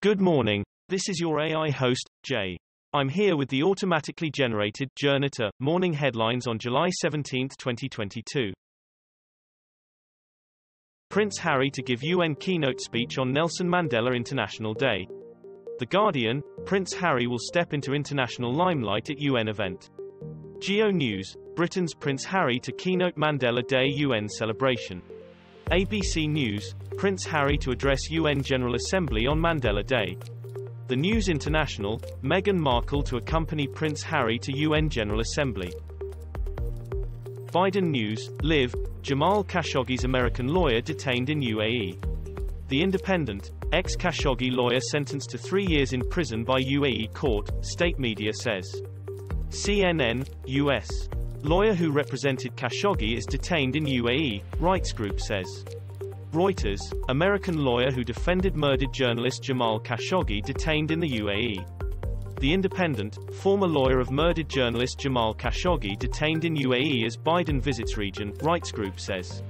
Good morning, this is your AI host, Jay. I'm here with the automatically generated Journato morning headlines on July 17, 2022. Prince Harry to give UN keynote speech on Nelson Mandela International Day. The Guardian, Prince Harry will step into international limelight at UN event. Geo News, Britain's Prince Harry to keynote Mandela Day UN celebration. ABC News, Prince Harry to address UN General Assembly on Mandela Day. The News International, Meghan Markle to accompany Prince Harry to UN General Assembly. Biden News, Live, Jamal Khashoggi's American lawyer detained in UAE. The Independent, ex-Khashoggi lawyer sentenced to 3 years in prison by UAE court, state media says. CNN, US. Lawyer who represented Khashoggi is detained in UAE, rights group says. Reuters, American lawyer who defended murdered journalist Jamal Khashoggi detained in the UAE. The Independent, former lawyer of murdered journalist Jamal Khashoggi detained in UAE as Biden visits region, rights group says.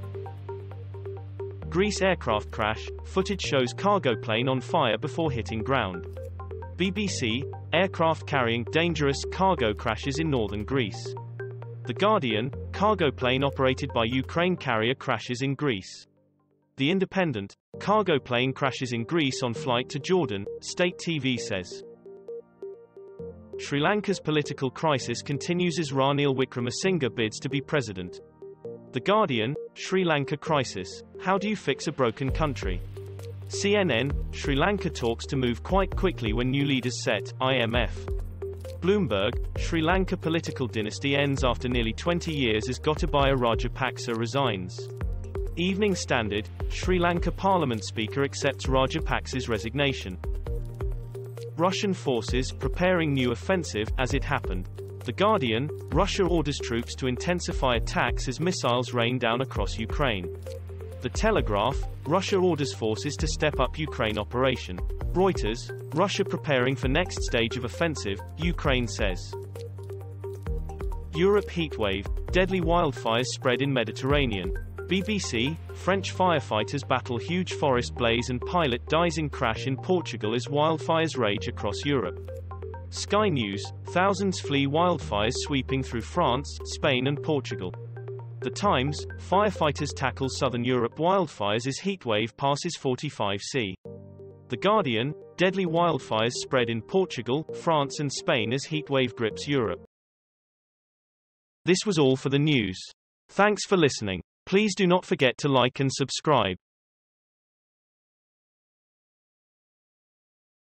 Greece aircraft crash, footage shows cargo plane on fire before hitting ground. BBC, aircraft carrying dangerous cargo crashes in northern Greece. The Guardian, cargo plane operated by Ukraine carrier crashes in Greece. The Independent, cargo plane crashes in Greece on flight to Jordan, state TV says. Sri Lanka's political crisis continues as Ranil Wickremesinghe bids to be president. The Guardian, Sri Lanka crisis, how do you fix a broken country? CNN, Sri Lanka talks to move quite quickly when new leaders set, IMF. Bloomberg, Sri Lanka political dynasty ends after nearly 20 years as Gotabaya Rajapaksa resigns. Evening Standard, Sri Lanka Parliament Speaker accepts Rajapaksa's resignation. Russian forces preparing new offensive, as it happened. The Guardian, Russia orders troops to intensify attacks as missiles rain down across Ukraine. The Telegraph, Russia orders forces to step up Ukraine operation. Reuters, Russia preparing for next stage of offensive, Ukraine says. Europe heatwave, deadly wildfires spread in Mediterranean. BBC, French firefighters battle huge forest blaze and pilot dies in crash in Portugal as wildfires rage across Europe. Sky News, thousands flee wildfires sweeping through France, Spain and Portugal. The Times, firefighters tackle southern Europe wildfires as heatwave passes 45°C. The Guardian, deadly wildfires spread in Portugal, France and Spain as heatwave grips Europe. This was all for the news. Thanks for listening. Please do not forget to like and subscribe.